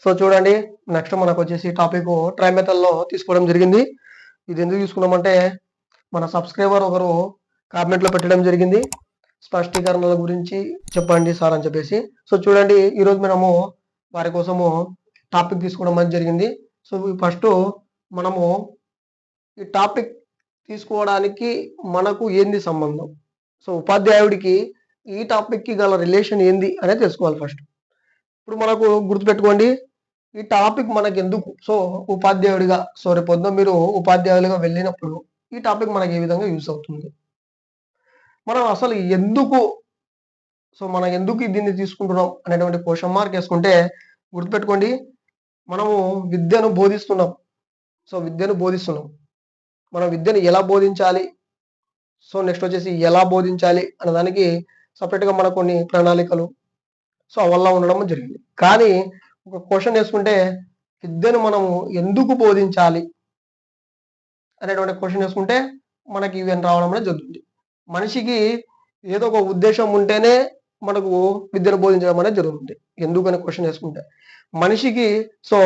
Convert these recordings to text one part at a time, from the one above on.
So చూడండి, next మనకు వచ్చేసి టాపిక్ ట్రై మెథడ్లో తీసుకోవడం జరిగింది. ఇది ఎందుకు తీసుకున్నామంటే మన సబ్స్క్రైబర్ ఒకరు కామెంట్లో పెట్టడం జరిగింది, స్పష్టీకరణల గురించి చెప్పండి సార్ అని చెప్పేసి. సో చూడండి, ఈరోజు మనము వారి కోసము టాపిక్ తీసుకోవడం అనేది జరిగింది. సో ఫస్ట్ మనము ఈ టాపిక్ తీసుకోవడానికి మనకు ఏంది సంబంధం, సో ఉపాధ్యాయుడికి ఈ టాపిక్కి గల రిలేషన్ ఏంది అనేది తెలుసుకోవాలి ఫస్ట్. ఇప్పుడు మనకు గుర్తుపెట్టుకోండి, ఈ టాపిక్ మనకి ఎందుకు, సో ఉపాధ్యాయుడిగా, సో రేపు పొద్దున మీరు ఉపాధ్యాయులుగా వెళ్ళినప్పుడు ఈ టాపిక్ మనకి ఏ విధంగా యూస్ అవుతుంది, మనం అసలు ఎందుకు, సో మనం ఎందుకు దీన్ని తీసుకుంటున్నాం అనేటువంటి క్వశ్చన్ మార్క్ వేసుకుంటే గుర్తుపెట్టుకోండి, మనము విద్యను బోధిస్తున్నాం. సో విద్యను బోధిస్తున్నాం, మనం విద్యను ఎలా బోధించాలి, సో నెక్స్ట్ వచ్చేసి ఎలా బోధించాలి అనే దానికి సపరేట్గా మనకు కొన్ని ప్రణాళికలు సో వల్ల ఉండడం జరిగింది. కానీ ఒక క్వశ్చన్ వేసుకుంటే విద్యను మనము ఎందుకు బోధించాలి అనేటువంటి క్వశ్చన్ వేసుకుంటే మనకి ఇవన్నీ రావడం అనేది జరుగుతుంది. మనిషికి ఏదో ఒక ఉద్దేశం ఉంటేనే మనకు విద్యను బోధించడం అనేది జరుగుతుంది. ఎందుకు అనే క్వశ్చన్ వేసుకుంటే మనిషికి, సో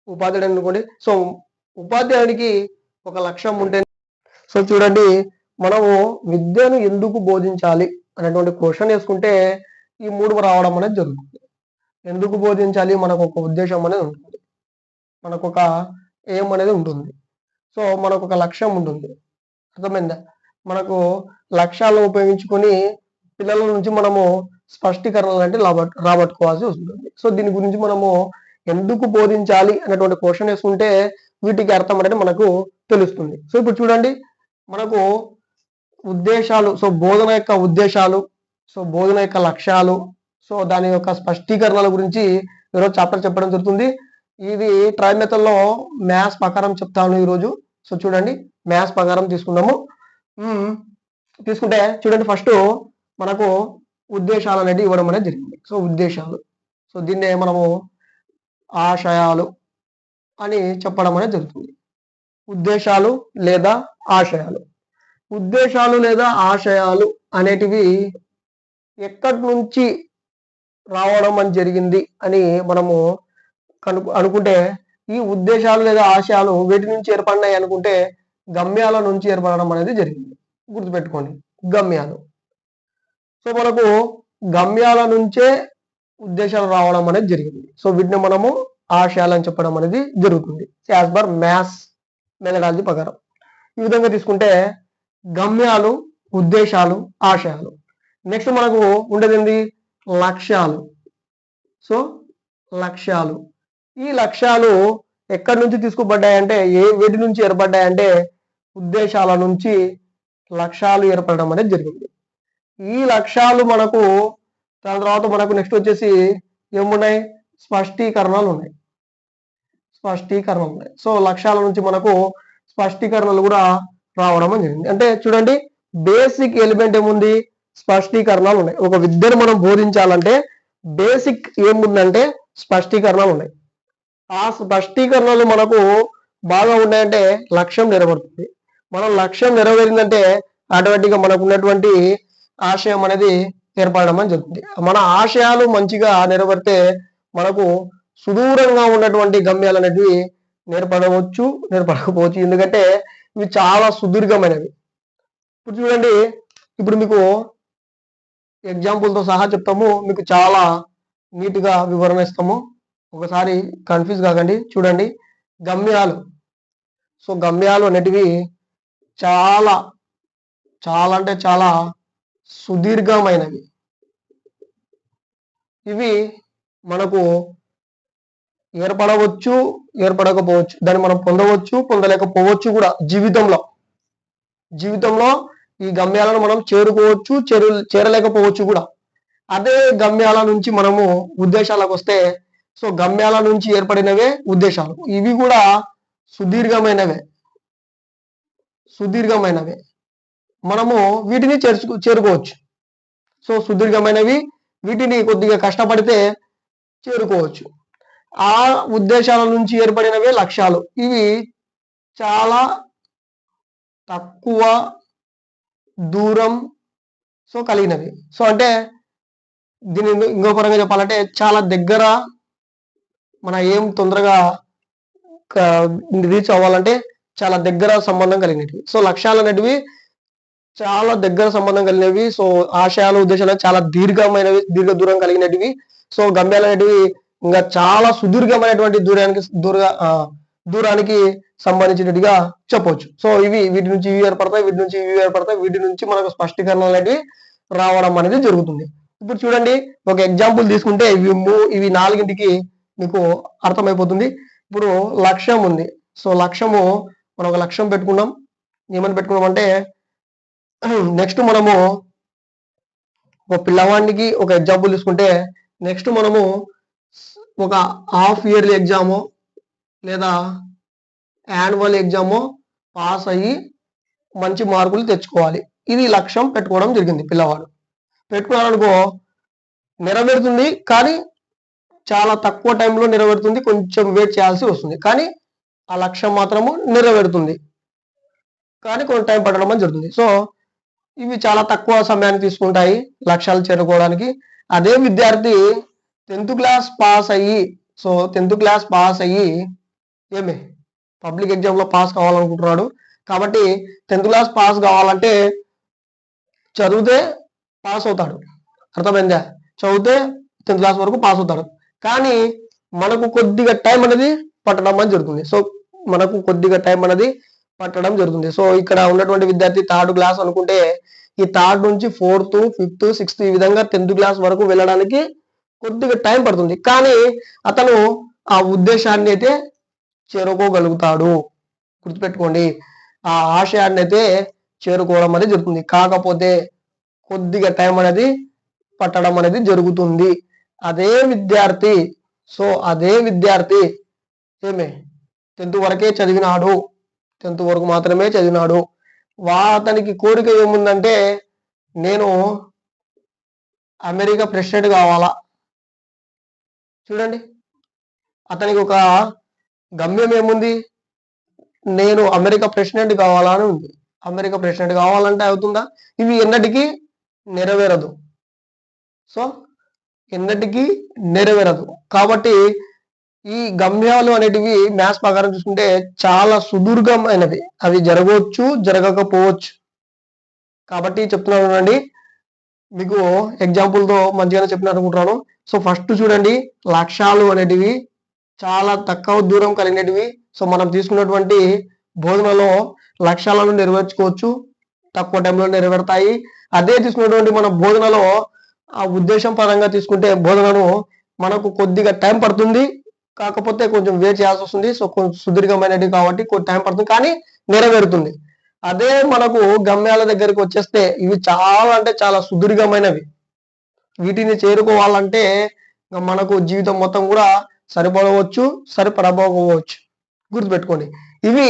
ఉపాధ్యాయుడు అనుకోండి, సో ఉపాధ్యాయునికి ఒక లక్ష్యం ఉంటేనే, సో చూడండి మనము విద్యను ఎందుకు బోధించాలి అనేటువంటి క్వశ్చన్ వేసుకుంటే ఈ మూడు రావడం అనేది జరుగుతుంది. ఎందుకు బోధించాలి, మనకు ఒక ఉద్దేశం అనేది ఉంటుంది, మనకు ఒక ఏం అనేది ఉంటుంది, సో మనకు ఒక లక్ష్యం ఉంటుంది. అర్థమైందా? మనకు లక్ష్యాలను ఉపయోగించుకొని పిల్లల నుంచి మనము స్పష్టీకరణలు అంటే రాబట్టుకోవాల్సి వస్తుంది. సో దీని గురించి మనము ఎందుకు బోధించాలి అనేటువంటి క్వశ్చన్ వేసుకుంటే వీటికి అర్థం అనేది మనకు తెలుస్తుంది. సో ఇప్పుడు చూడండి, మనకు ఉద్దేశాలు, సో బోధన యొక్క ఉద్దేశాలు, సో బోధన యొక్క లక్ష్యాలు, సో దాని యొక్క స్పష్టీకరణల గురించి ఈరోజు చాప్టర్ చెప్పడం జరుగుతుంది. ఇది ట్రై మెథడ్లో మ్యాథ్స్ ప్రకారం చెప్తాను ఈరోజు. సో చూడండి, మ్యాథ్స్ ప్రకారం తీసుకుందాము. తీసుకుంటే చూడండి, ఫస్ట్ మనకు ఉద్దేశాలు అనేది ఇవ్వడం అనేది జరిగింది. సో ఉద్దేశాలు, సో దీన్నే మనము ఆశయాలు అని చెప్పడం అనేది జరుగుతుంది. ఉద్దేశాలు లేదా ఆశయాలు, ఉద్దేశాలు లేదా ఆశయాలు అనేటివి ఎక్కడి నుంచి రావడం అని జరిగింది అని మనము అనుకుంటే, ఈ ఉద్దేశాలు లేదా ఆశయాలు వేటి నుంచి ఏర్పడినాయి అనుకుంటే గమ్యాల నుంచి ఏర్పడడం అనేది జరిగింది. గుర్తుపెట్టుకోండి, గమ్యాలు. సో మనకు గమ్యాల నుంచే ఉద్దేశాలు రావడం అనేది జరిగింది. సో వీటిని మనము ఆశయాలు అని చెప్పడం అనేది జరుగుతుంది యాజ్ పర్ మ్యాథ్స్ మెథడాలజీ ప్రకారం. ఈ విధంగా తీసుకుంటే గమ్యాలు, ఉద్దేశాలు, ఆశయాలు. నెక్స్ట్ మనకు ఉండేది ఏంటి, లక్ష్యాలు. సో లక్ష్యాలు, ఈ లక్ష్యాలు ఎక్కడి నుంచి తీసుకోబడ్డాయంటే, వేటి నుంచి ఏర్పడ్డాయంటే ఉద్దేశాల నుంచి లక్ష్యాలు ఏర్పడడం అనేది జరిగింది. ఈ లక్ష్యాలు మనకు దాని తర్వాత మనకు నెక్స్ట్ వచ్చేసి ఏమున్నాయి, స్పష్టీకరణలు ఉన్నాయి. స్పష్టీకరణలు ఉన్నాయి. సో లక్ష్యాల నుంచి మనకు స్పష్టీకరణలు కూడా రావడం జరిగింది. అంటే చూడండి, బేసిక్ ఎలిమెంట్ ఏముంది, స్పష్టీకరణలు ఉన్నాయి. ఒక విద్యను మనం బోధించాలంటే బేసిక్ ఏముందంటే స్పష్టీకరణలు ఉన్నాయి. ఆ స్పష్టీకరణలు మనకు బాగా ఉన్నాయంటే లక్ష్యం నెరవేరుతుంది. మనం లక్ష్యం నెరవేరిందంటే ఆటోమేటిక్గా మనకు ఉన్నటువంటి ఆశయం అనేది ఏర్పడడం అని జరుగుతుంది. మన ఆశయాలు మంచిగా నెరవేరితే మనకు సుదూరంగా ఉన్నటువంటి గమ్యాలు అనేవి నేర్పడవచ్చు, నేర్పడకపోవచ్చు. ఎందుకంటే ఇవి చాలా సుదీర్ఘమైనవి. ఇప్పుడు చూడండి, ఇప్పుడు మీకు ఎగ్జాంపుల్తో సహా చెప్తాము, మీకు చాలా నీట్గా వివరణ ఇస్తాము. ఒకసారి కన్ఫ్యూజ్ కాకండి. చూడండి, గమ్యాలు. సో గమ్యాలు అనేటివి చాలా చాలా అంటే చాలా సుదీర్ఘమైనవి. ఇవి మనకు ఏర్పడవచ్చు, ఏర్పడకపోవచ్చు, దాన్ని మనం పొందవచ్చు, పొందలేకపోవచ్చు కూడా. జీవితంలో ఈ గమ్యాలను మనం చేరుకోవచ్చు, చేరలేకపోవచ్చు కూడా. అదే గమ్యాల నుంచి మనము ఉద్దేశాలకు వస్తే, సో గమ్యాల నుంచి ఏర్పడినవే ఉద్దేశాలు. ఇవి కూడా సుదీర్ఘమైనవే. మనము వీటిని చేరుకోవచ్చు. సో సుదీర్ఘమైనవి, వీటిని కొద్దిగా కష్టపడితే చేరుకోవచ్చు. ఆ ఉద్దేశాల నుంచి ఏర్పడినవే లక్ష్యాలు. ఇవి చాలా తక్కువ దూరం సో కలిగినవి. సో అంటే దీన్ని ఇంకో పరంగా చెప్పాలంటే చాలా దగ్గర మన ఏం తొందరగా రీచ్ అవ్వాలంటే చాలా దగ్గర సంబంధం కలిగినవి. సో లక్ష్యాలు అనేటివి చాలా దగ్గర సంబంధం కలిగినవి. సో ఆశయాలు ఉద్దేశాలు చాలా దీర్ఘమైనవి, దీర్ఘ దూరం కలిగినటివి. సో గమ్యాలు అనేటివి ఇంకా చాలా సుదీర్ఘమైనటువంటి దూరానికి సంబంధించినట్టుగా చెప్పవచ్చు. సో వీటి నుంచి ఇవి ఏర్పడతాయి, వీటి నుంచి ఇవి ఏర్పడతాయి, వీటి నుంచి మనకు స్పష్టీకరణ అనేటివి రావడం అనేది జరుగుతుంది. ఇప్పుడు చూడండి, ఒక ఎగ్జాంపుల్ తీసుకుంటే ఇవి నాలుగింటికి మీకు అర్థమైపోతుంది. ఇప్పుడు లక్ష్యం ఉంది. సో లక్ష్యము మనం ఒక లక్ష్యం పెట్టుకున్నాం. ఏమని పెట్టుకున్నాం అంటే నెక్స్ట్ మనము ఒక పిల్లవాడికి ఒక ఎగ్జాంపుల్ తీసుకుంటే నెక్స్ట్ మనము ఒక హాఫ్ ఇయర్లీ ఎగ్జాము లేదా యాన్యువల్ ఎగ్జాము పాస్ అయ్యి మంచి మార్కులు తెచ్చుకోవాలి. ఇది లక్ష్యం పెట్టుకోవడం జరిగింది. పిల్లవాడు పెట్టుకున్నారనుకో నెరవేరుతుంది, కానీ చాలా తక్కువ టైంలో నెరవేరుతుంది. కొంచెం వెయిట్ చేయాల్సి వస్తుంది, కానీ ఆ లక్ష్యం మాత్రము నెరవేరుతుంది, కానీ కొంచెం టైం పడడం అని జరుగుతుంది. సో ఇవి చాలా తక్కువ సమయాన్ని తీసుకుంటాయి లక్ష్యాలు చేరుకోవడానికి. అదే విద్యార్థి 10th క్లాస్ పాస్ అయ్యి, సో 10th క్లాస్ పాస్ అయ్యి ఏమి పబ్లిక్ ఎగ్జామ్ లో పాస్ కావాలనుకుంటున్నాడు. కాబట్టి 10th క్లాస్ పాస్ కావాలంటే చదివితే పాస్ అవుతాడు. అర్థమైందా? చదివితే 10th క్లాస్ వరకు పాస్ అవుతాడు, కానీ మనకు కొద్దిగా టైం అనేది పట్టడం అని జరుగుతుంది. సో మనకు కొద్దిగా టైం అనేది పట్టడం జరుగుతుంది. సో ఇక్కడ ఉన్నటువంటి విద్యార్థి 3rd క్లాస్ అనుకుంటే ఈ 3rd నుంచి 4th, 5th, 6th ఈ విధంగా 10th క్లాస్ వరకు వెళ్ళడానికి కొద్దిగా టైం పడుతుంది, కానీ అతను ఆ ఉద్దేశాన్ని అయితే చేరుకోగలుగుతాడు. గుర్తుపెట్టుకోండి, ఆ ఆశయాన్ని అయితే చేరుకోవడం అనేది జరుగుతుంది. కాకపోతే కొద్దిగా టైం అనేది పట్టడం అనేది జరుగుతుంది. అదే విద్యార్థి ఏమే 10th వరకే చదివినాడు, 10th వరకు మాత్రమే చదివినాడు. అతనికి కోరిక ఏముందంటే నేను అమెరికా ప్రెసిడెంట్ కావాలా. చూడండి, అతనికి ఒక గమ్యం ఏముంది, నేను అమెరికా ప్రెసిడెంట్ కావాలా అని ఉంది. అమెరికా ప్రెసిడెంట్ కావాలంటే అవుతుందా? ఇవి ఎన్నటికీ నెరవేరదు. సో ఎన్నటికీ నెరవేరదు. కాబట్టి ఈ గమ్యాలు అనేటివి మ్యాథ్స్ ప్రకారం చూసుకుంటే చాలా సుదీర్ఘమైనవి. అవి జరగవచ్చు, జరగకపోవచ్చు. కాబట్టి చెప్తున్నాను చూడండి, మీకు ఎగ్జాంపుల్తో మంచిగానే చెప్పిన అనుకుంటున్నాను. సో ఫస్ట్ చూడండి, లక్ష్యాలు అనేటివి చాలా తక్కువ దూరం కలిగినటివి. సో మనం తీసుకున్నటువంటి బోధనలో లక్ష్యాలను నెరవేర్చుకోవచ్చు, తక్కువ టైంలో నెరవేరుతాయి. అదే తీసుకున్నటువంటి మన బోధనలో ఆ ఉద్దేశం పరంగా తీసుకుంటే బోధనను మనకు కొద్దిగా టైం పడుతుంది, కాకపోతే కొంచెం వెయిట్ చేయాల్సి వస్తుంది. సో కొంచెం సుదీర్ఘమైనది కాబట్టి కొంచెం టైం పడుతుంది, కానీ నెరవేరుతుంది. అదే మనకు గమ్యాల దగ్గరికి వచ్చేస్తే ఇవి చాలా అంటే చాలా సుదీర్ఘమైనవి. వీటిని చేరుకోవాలంటే మనకు జీవితం మొత్తం కూడా సరిపడవచ్చు, సరిపడకపోవచ్చు. గుర్తుపెట్టుకోండి, ఇవి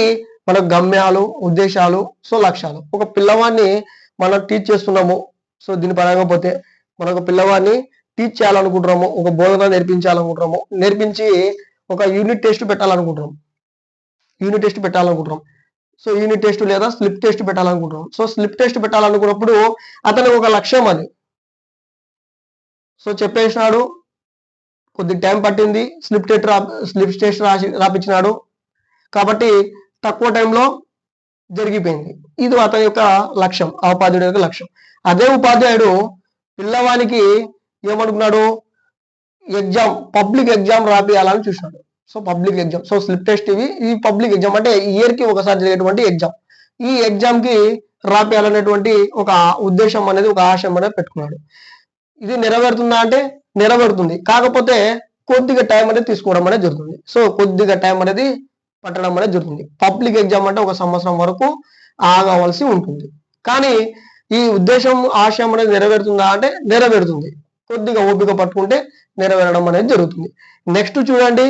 మన గమ్యాలు, ఉద్దేశాలు, సో లక్ష్యాలు. ఒక పిల్లవాడిని మనం టీచ్ చేస్తున్నాము. సో దీని పరంగా పోతే మనకు పిల్లవాడిని టీచ్ చేయాలనుకుంటున్నాము, ఒక బోధన నేర్పించాలనుకుంటున్నాము, నేర్పించి ఒక యూనిట్ టెస్ట్ పెట్టాలనుకుంటున్నాం. సో యూనిట్ టెస్ట్ లేదా స్లిప్ టెస్ట్ పెట్టాలనుకుంటున్నాం. సో స్లిప్ టెస్ట్ పెట్టాలనుకున్నప్పుడు అతను ఒక లక్ష్యం అది. సో చెప్పేసినాడు, కొద్ది టైం పట్టింది, స్లిప్ టెస్ట్ రాపించినాడు, కాబట్టి తక్కువ టైంలో జరిగిపోయింది. ఇది అతని యొక్క లక్ష్యం, ఆ ఉపాధ్యాయుడి యొక్క లక్ష్యం. అదే ఉపాధ్యాయుడు పిల్లవానికి ఏమనుకున్నాడు, పబ్లిక్ ఎగ్జామ్ రాపియాలని చూసినాడు. So public exam, so slip test ఈ పబ్లిక్ ఎగ్జామ్ అంటే ఇయర్ కి ఒకసారి జరిగేటువంటి ఎగ్జామ్. ఈ ఎగ్జామ్ కి రాపియాలనేటువంటి ఒక ఉద్దేశం అనేది, ఒక ఆశయం అనేది పెట్టుకున్నాడు. ఇది నెరవేరుతుందా అంటే నెరవేరుతుంది, కాకపోతే కొద్దిగా టైం అనేది తీసుకోవడం అనేది జరుగుతుంది. సో కొద్దిగా టైం అనేది పట్టడం అనేది జరుగుతుంది. పబ్లిక్ ఎగ్జామ్ అంటే 1 సంవత్సరం వరకు ఆగవలసి ఉంటుంది, కానీ ఈ ఉద్దేశం, ఆశయం అనేది నెరవేరుతుందా అంటే నెరవేరుతుంది. కొద్దిగా ఓపిక పట్టుకుంటే నెరవేరడం అనేది జరుగుతుంది. నెక్స్ట్ చూడండి,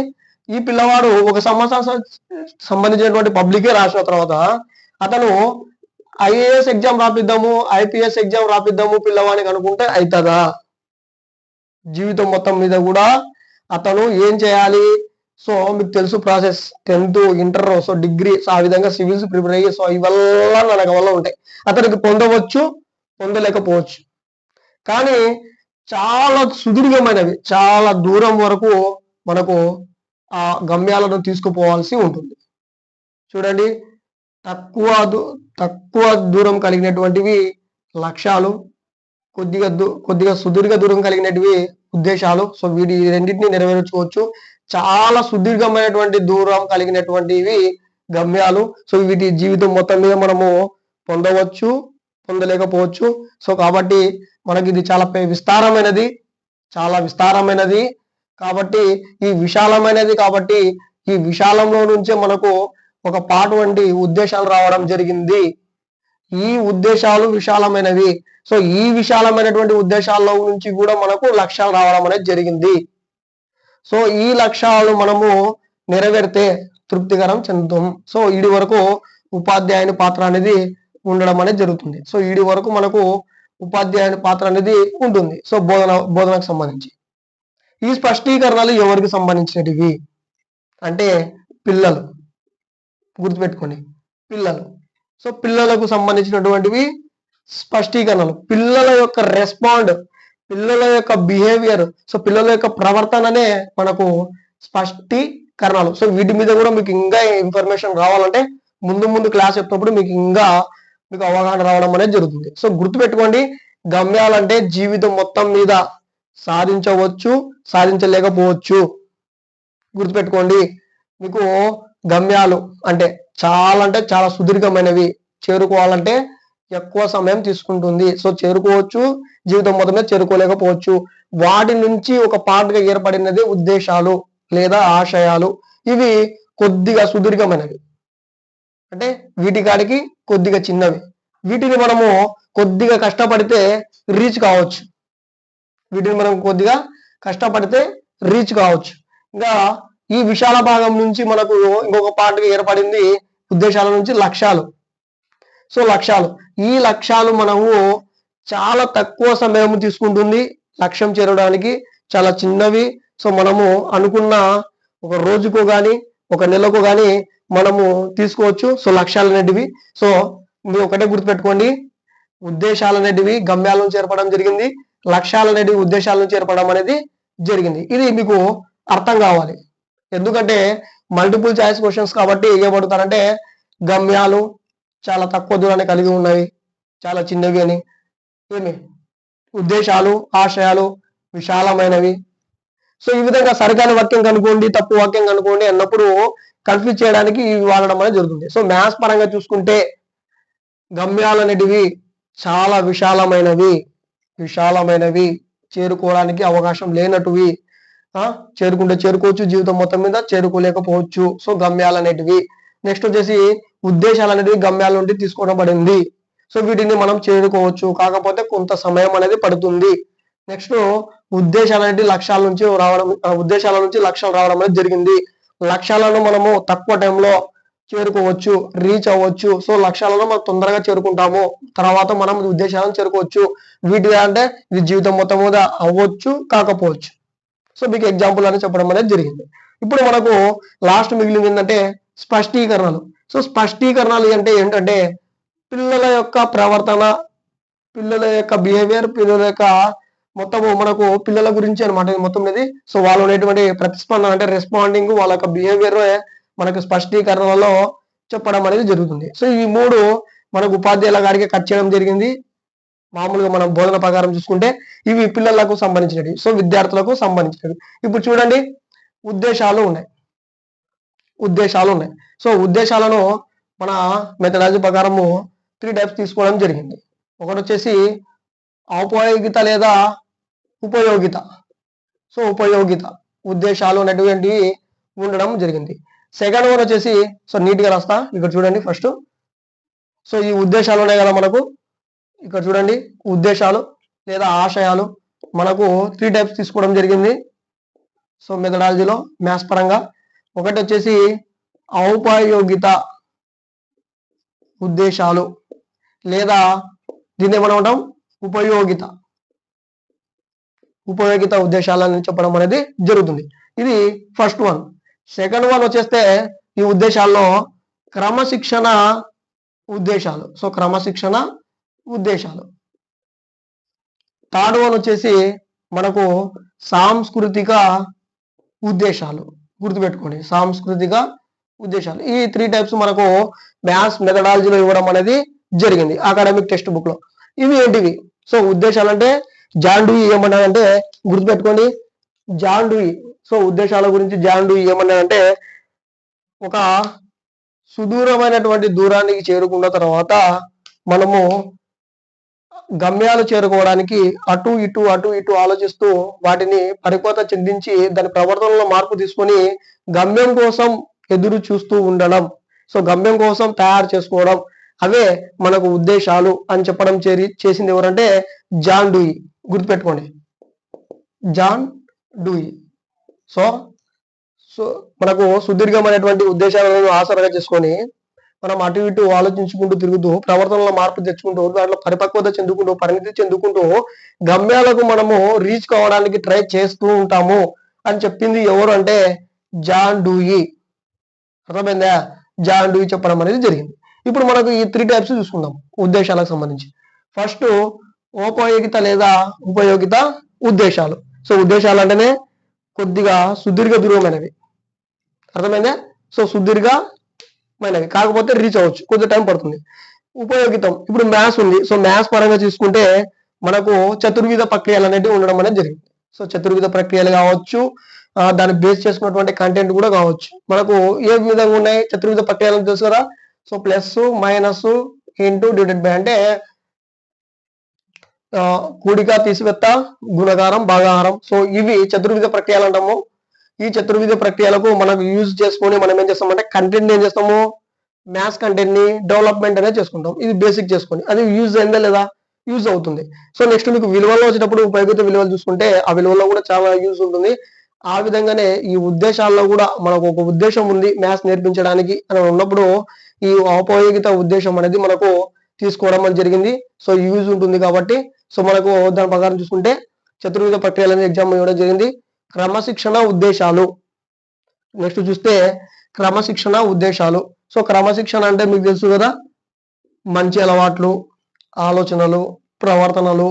ఈ పిల్లవాడు 1 సంవత్సరం సంబంధించినటువంటి పబ్లికే రాసిన తర్వాత అతను ఐఏఎస్ ఎగ్జామ్ రాపిద్దాము, ఐపీఎస్ ఎగ్జామ్ రాపిద్దాము పిల్లవాడికి అనుకుంటే అవుతుందా? జీవితం మొత్తం మీద కూడా అతను ఏం చేయాలి? సో మీకు తెలుసు process, 10th, inter, so degree, so ఆ విధంగా సివిల్స్ ప్రిపేర్ అయ్యి, సో ఇవల్ల మనకు వల్ల ఉంటాయి. అతనికి పొందవచ్చు, పొందలేకపోవచ్చు, కానీ చాలా సుదీర్ఘమైనవి, చాలా దూరం వరకు మనకు ఆ గమ్యాలను తీసుకుపోవాల్సి ఉంటుంది. చూడండి, తక్కువ దూరం కలిగినటువంటివి లక్ష్యాలు, కొద్దిగా సుదీర్ఘ దూరం కలిగినటివి ఉద్దేశాలు. సో వీటి రెండింటిని నెరవేర్చుకోవచ్చు. చాలా సుదీర్ఘమైనటువంటి దూరం కలిగినటువంటివి గమ్యాలు. సో వీటి జీవితం మొత్తం మీద మనము పొందవచ్చు, పొందలేకపోవచ్చు. సో కాబట్టి మనకి ఇది చాలా విస్తారమైనది, చాలా విస్తారమైనది కాబట్టి ఈ విశాలంలో నుంచే మనకు ఒక పాటు వంటి ఉద్దేశాలు రావడం జరిగింది. ఈ ఉద్దేశాలు విశాలమైనవి. సో ఈ విశాలమైనటువంటి ఉద్దేశాల్లో నుంచి కూడా మనకు లక్ష్యాలు రావడం అనేది జరిగింది. సో ఈ లక్ష్యాలు మనము నెరవేరితే తృప్తికరం చెందుతాం. సో ఈడి వరకు ఉపాధ్యాయుని పాత్ర అనేది ఉండడం అనేది జరుగుతుంది. సో ఈడి వరకు మనకు ఉపాధ్యాయుని పాత్ర అనేది ఉంటుంది. సో బోధనకు సంబంధించి ఈ స్పష్టీకరణలు ఎవరికి సంబంధించినవి అంటే పిల్లలు. గుర్తుపెట్టుకోండి, పిల్లలు. సో పిల్లలకు సంబంధించినటువంటివి స్పష్టీకరణలు. పిల్లల యొక్క రెస్పాండ్, పిల్లల యొక్క బిహేవియర్, సో పిల్లల యొక్క ప్రవర్తననే మనకు స్పష్టీకరణలు. సో వీటి మీద కూడా మీకు ఇంకా ఇన్ఫర్మేషన్ రావాలంటే ముందు క్లాస్ చెప్పినప్పుడు మీకు అవగాహన రావడం అనేది జరుగుతుంది. సో గుర్తుపెట్టుకోండి, గమ్యాలంటే జీవితం మొత్తం మీద సాధించవచ్చు, సాధించలేకపోవచ్చు. గుర్తుపెట్టుకోండి, మీకు గమ్యాలు అంటే చాలా సుదీర్ఘమైనవి, చేరుకోవాలంటే ఎక్కువ సమయం తీసుకుంటుంది. సో చేరుకోవచ్చు, జీవితం మొత్తం మీద చేరుకోలేకపోవచ్చు. వాటి నుంచి ఒక పార్ట్గా ఏర్పడినది ఉద్దేశాలు లేదా ఆశయాలు. ఇవి కొద్దిగా సుదీర్ఘమైనవి, అంటే వీటి కాడికి కొద్దిగా చిన్నవి. వీటిని మనము కొద్దిగా కష్టపడితే రీచ్ కావచ్చు. ఇంకా ఈ విశాల భాగం నుంచి మనకు ఇంకొక పార్ట్గా ఏర్పడింది ఉద్దేశాల నుంచి లక్ష్యాలు. సో ఈ లక్ష్యాలు మనము చాలా తక్కువ సమయం తీసుకుంటుంది లక్ష్యం చేరడానికి, చాలా చిన్నవి. సో మనము అనుకున్న ఒక రోజుకు కానీ ఒక నెలకు కానీ మనము తీసుకోవచ్చు. సో లక్ష్యాలు అనేటివి, సో మీరు ఒకటే గుర్తుపెట్టుకోండి, ఉద్దేశాలు అనేటివి గమ్యాల నుంచి ఏర్పడడం జరిగింది, లక్ష్యాలు అనేటివి ఉద్దేశాల నుంచి ఏర్పడడం అనేది జరిగింది. ఇది మీకు అర్థం కావాలి. ఎందుకంటే మల్టిపుల్ చాయిస్ క్వశ్చన్స్ కాబట్టి ఏమడుగుతారంటే గమ్యాలు చాలా తక్కువ దూరాన్ని కలిగి ఉన్నవి, చాలా చిన్నవి అని, ఉద్దేశాలు ఆశయాలు విశాలమైనవి. సో ఈ విధంగా సరికాని వాక్యం కనుకోండి, తప్పు వాక్యం కనుకోండి అన్నప్పుడు కన్ఫ్యూజ్ చేయడానికి ఇవి వాడడం అనేది జరుగుతుంది. సో మ్యాథ్స్ పరంగా చూసుకుంటే గమ్యాలు అనేటివి చాలా విశాలమైనవి, చేరుకోవడానికి అవకాశం లేనట్టువి. చేరుకుంటే చేరుకోవచ్చు, జీవితం మొత్తం మీద చేరుకోలేకపోవచ్చు. సో గమ్యాలు అనేటివి. నెక్స్ట్ వచ్చేసి ఉద్దేశాలు అనేటివి గమ్యాల నుండి తీసుకోబడింది. సో వీటిని మనం చేరుకోవచ్చు, కాకపోతే కొంత సమయం అనేది పడుతుంది. నెక్స్ట్ ఉద్దేశాలు అనేవి లక్ష్యాల నుంచి లక్ష్యాలు రావడం అనేది జరిగింది. లక్ష్యాలను మనము తక్కువ టైంలో చేరుకోవచ్చు, రీచ్ అవ్వచ్చు. సో లక్ష్యాలను మనం తొందరగా చేరుకుంటాము, తర్వాత మనం ఉద్దేశాలను చేరుకోవచ్చు. వీటి అంటే ఇది జీవితం మొత్తం మీద అవ్వచ్చు, కాకపోవచ్చు. సో మీకు ఎగ్జాంపుల్ అని చెప్పడం అనేది జరిగింది. ఇప్పుడు మనకు లాస్ట్ మిగిలింది ఏంటంటే స్పష్టీకరణలు. సో స్పష్టీకరణలు అంటే ఏంటంటే పిల్లల యొక్క ప్రవర్తన, పిల్లల యొక్క బిహేవియర్, పిల్లల యొక్క మొత్తము మనకు పిల్లల గురించి అనమాట మొత్తం అనేది. సో వాళ్ళు ఉండేటువంటి ప్రతిస్పందన అంటే రెస్పాండింగ్, వాళ్ళ యొక్క బిహేవియర్ మనకు స్పష్టీకరణలో చెప్పడం అనేది జరుగుతుంది. సో ఈ మూడు మనకు ఉపాధ్యాయుల గారికి కట్ చేయడం జరిగింది. మామూలుగా మనం బోధన ప్రకారం చూసుకుంటే ఇవి పిల్లలకు సంబంధించినవి, సో విద్యార్థులకు సంబంధించినవి. ఇప్పుడు చూడండి, ఉద్దేశాలు ఉన్నాయి. సో ఉద్దేశాలను మన మెథడాలజీ ప్రకారము 3 టైప్స్ తీసుకోవడం జరిగింది. ఒకటి వచ్చేసి ఔపయోగిత లేదా ఉపయోగిత. సో ఉపయోగిత ఉద్దేశాలు అనేటువంటివి ఉండడం జరిగింది. సెకండ్ వన్ వచ్చేసి, సో నీట్గా రాస్తా, ఇక్కడ చూడండి ఫస్ట్. సో ఈ ఉద్దేశాలు ఉన్నాయి కదా మనకు, ఇక్కడ చూడండి, ఉద్దేశాలు లేదా ఆశయాలు మనకు 3 టైప్స్ తీసుకోవడం జరిగింది. సో మెథడాలజీలో మ్యాథ్స్ పరంగా ఒకటి వచ్చేసి ఔపయోగిత ఉద్దేశాలు, లేదా దీన్ని ఏమనుకుంటాం ఉపయోగిత ఉద్దేశాలని చెప్పడం అనేది జరుగుతుంది. ఇది ఫస్ట్ వన్. సెకండ్ వన్ వచ్చేస్తే ఈ ఉద్దేశాల్లో క్రమశిక్షణ ఉద్దేశాలు. సో క్రమశిక్షణ ఉద్దేశాలు. థర్డ్ వన్ వచ్చేసి మనకు సాంస్కృతిక ఉద్దేశాలు. గుర్తుపెట్టుకోండి, సాంస్కృతిక ఉద్దేశాలు. ఈ 3 టైప్స్ మనకు మ్యాథ్స్ మెథడాలజీలో ఇవ్వడం అనేది జరిగింది అకాడమిక్ టెక్స్ట్ బుక్ లో. ఇవి ఏంటివి? సో ఉద్దేశాలు అంటే జాన్ డూయి ఏమన్నాడంటే గుర్తుపెట్టుకోండి, జాన్ డూయి. సో ఉద్దేశాల గురించి జాన్ డూయి ఏమన్నాడంటే, ఒక సుదూరమైనటువంటి దూరానికి చేరుకున్న తర్వాత మనము గమ్యాలు చేరుకోవడానికి అటు ఇటు ఆలోచిస్తూ వాటిని పరిపక్వత చెందించి దాని ప్రవర్తనలో మార్పు తీసుకొని గమ్యం కోసం ఎదురు చూస్తూ ఉండడం, సో గమ్యం కోసం తయారు చేసుకోవడం, అవే మనకు ఉద్దేశాలు అని చెప్పడం చేసింది ఎవరంటే జాన్ డూయి. గుర్తుపెట్టుకోండి, జాన్ డూయి. సో సో మనకు సుదీర్ఘమైనటువంటి ఉద్దేశాలను ఆసరాగా చేసుకొని మనం అటు ఇటు ఆలోచించుకుంటూ తిరుగుతూ ప్రవర్తనలో మార్పు తెచ్చుకుంటూ దాంట్లో పరిపక్వత చెందుకుంటూ పరిణితి చెందుకుంటూ గమ్యాలకు మనము రీచ్ కావడానికి ట్రై చేస్తూ ఉంటాము అని చెప్పింది ఎవరు అంటే జాన్ డూయి. అర్థమైందా? జాన్ డూయి చెప్పడం అనేది జరిగింది. ఇప్పుడు మనకు ఈ 3 టైప్స్ చూసుకుందాం ఉద్దేశాలకు సంబంధించి. ఫస్ట్ ఔపయోగిత లేదా ఉపయోగిత ఉద్దేశాలు. సో ఉద్దేశాలు అంటేనే కొద్దిగా సుదీర్ఘ దూరమైనవి. అర్థమైందా? సో సుదీర్ఘమైనవి కాకపోతే రీచ్ అవ్వచ్చు, కొద్ది టైం పడుతుంది. ఉపయోగితం, ఇప్పుడు మ్యాథ్స్ ఉంది. సో మ్యాథ్స్ పరంగా చూసుకుంటే మనకు చతుర్విధ ప్రక్రియలు అనేవి ఉండడం అనేది జరిగింది. సో చతుర్విధ ప్రక్రియలు కావచ్చు, దాన్ని బేస్ చేసుకున్నటువంటి కంటెంట్ కూడా కావచ్చు. మనకు ఏ విధంగా ఉన్నాయి చతుర్విధ ప్రక్రియలు తెలుసు కదా. So plus minus into divided by అంటే కూడిక తీసివేత గుణకారం భాగాహారం. సో ఇవి చతుర్విధ ప్రక్రియలు అంటాము. ఈ చతుర్విధ ప్రక్రియలకు మనం యూజ్ చేసుకొని మనం ఏం చేస్తామంటే కంటెంట్ ఏం చేస్తాము, మ్యాథ్స్ కంటెంట్ ని డెవలప్మెంట్ అనేది చేసుకుంటాం. ఇది బేసిక్ చేసుకొని అది యూజ్ అయిందా లేదా, యూజ్ అవుతుంది. సో నెక్స్ట్ మీకు విలువల్లో వచ్చేటప్పుడు ఉపయోగిత విలువలు చూసుకుంటే ఆ విలువల్లో కూడా చాలా యూజ్ ఉంటుంది. ఆ విధంగానే ఈ ఉద్దేశాల్లో కూడా మనకు ఒక ఉద్దేశం ఉంది మ్యాథ్స్ నేర్పించడానికి అని ఉన్నప్పుడు ఈ ఔపయోగిత ఉద్దేశం అనేది మనకు తీసుకోవడం అనేది జరిగింది. సో యూజ్ ఉంటుంది కాబట్టి సో మనకు దాని ప్రకారం చూసుకుంటే చతుర్విధ ప్రక్రియలు అనేది ఎగ్జామ్ ఇవ్వడం జరిగింది. క్రమశిక్షణ ఉద్దేశాలు. నెక్స్ట్ చూస్తే క్రమశిక్షణ ఉద్దేశాలు. సో క్రమశిక్షణ అంటే మీకు తెలుసు కదా, మంచి అలవాట్లు, ఆలోచనలు, ప్రవర్తనలు,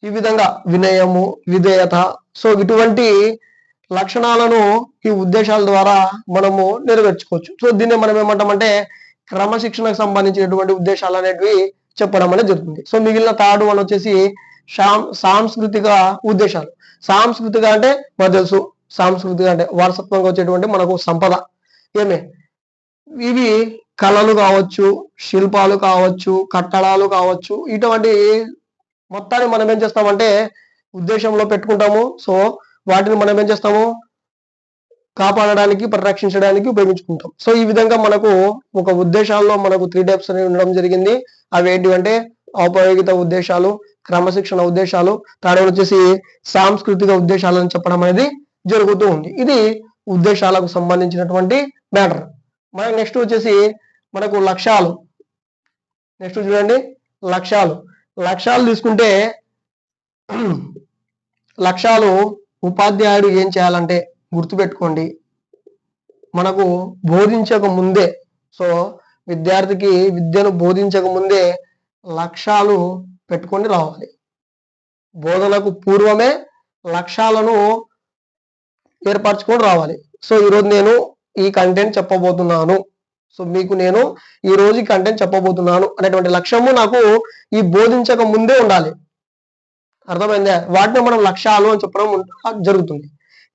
ఈ విధంగా వినయము, విధేయత. సో ఇటువంటి లక్షణాలను ఈ ఉద్దేశాల ద్వారా మనము నెరవేర్చుకోవచ్చు. సో దీన్ని మనం ఏమంటామంటే క్రమశిక్షణకు సంబంధించినటువంటి ఉద్దేశాలు అనేటివి చెప్పడం అనేది జరుగుతుంది. సో మిగిలిన థర్డ్ వన్ వచ్చేసి సాంస్కృతిక ఉద్దేశాలు. సాంస్కృతిక అంటే మనకు తెలుసు, సాంస్కృతిక అంటే వారసత్వంగా వచ్చేటువంటి మనకు సంపద. ఇవి కళలు కావచ్చు, శిల్పాలు కావచ్చు, కట్టడాలు కావచ్చు, ఇటువంటి మొత్తాన్ని మనం ఏం చేస్తామంటే ఉద్దేశంలో పెట్టుకుంటాము. సో వాటిని మనం ఏం చేస్తాము, కాపాడడానికి పరిరక్షించడానికి ఉపయోగించుకుంటాం. సో ఈ విధంగా మనకు ఒక ఉద్దేశాల్లో మనకు 3 టైప్స్ అనేవి ఉండడం జరిగింది. అవి ఏంటివంటే ఔపయోగిత ఉద్దేశాలు, క్రమశిక్షణ ఉద్దేశాలు, థర్డ్ వచ్చేసి సాంస్కృతిక ఉద్దేశాలు అని చెప్పడం అనేది జరుగుతూ ఉంది. ఇది ఉద్దేశాలకు సంబంధించినటువంటి మ్యాటర్. మనకి నెక్స్ట్ వచ్చేసి మనకు లక్ష్యాలు. నెక్స్ట్ చూడండి, లక్ష్యాలు తీసుకుంటే లక్ష్యాలు ఉపాధ్యాయుడు ఏం చేయాలంటే గుర్తుపెట్టుకోండి, మనకు బోధించక ముందే, సో విద్యార్థికి విద్యను బోధించక ముందే లక్ష్యాలు పెట్టుకొని రావాలి. బోధనకు పూర్వమే లక్ష్యాలను ఏర్పరచుకొని రావాలి. సో ఈరోజు నేను ఈ కంటెంట్ చెప్పబోతున్నాను, సో మీకు నేను ఈ రోజు కంటెంట్ చెప్పబోతున్నాను అనేటువంటి లక్ష్యము నాకు ఈ బోధించక ముందే ఉండాలి. అర్థమైందా? వాటిని మనం లక్ష్యాలు అని చెప్పడం జరుగుతుంది.